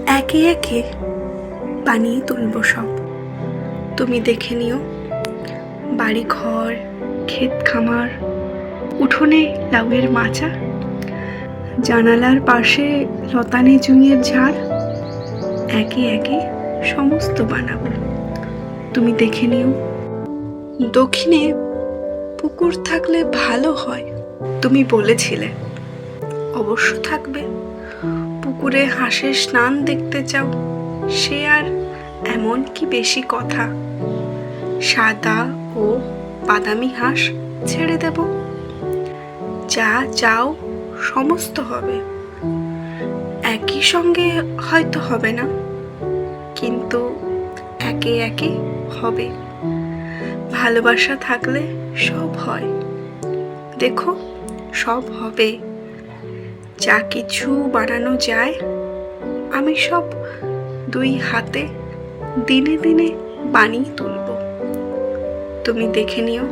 একে একে বানিয়ে তুলব সব। তুমি দেখে নিও, বাড়ি ঘর, ক্ষেত খামার, উঠোনে লাউয়ের মাচা, জানালার পাশে লতানে জুঁইয়ের ঝাড়, একে একে সমস্ত বানাবো। তুমি দেখে নিও। দক্ষিণে পুকুর থাকলে ভালো হয়, তুমি বলেছিলে। অবশ্য থাকবে। পুকুরে হাঁসের স্নান দেখতে চাও, সে আর এমন কি বেশি কথা। সাদা ও বাদামি হাঁস ছেড়ে দেব, যা চাও সমস্ত হবে। একই সঙ্গে হয়তো হবে না, কিন্তু একে একে হবে। ভালোবাসা থাকলে সব হয়। দেখো, সব হবে। যা কিছু বানানো যায়, আমি সব দুই হাতে দিনে দিনে বানিয়ে তুলব। তুমি দেখে নিও।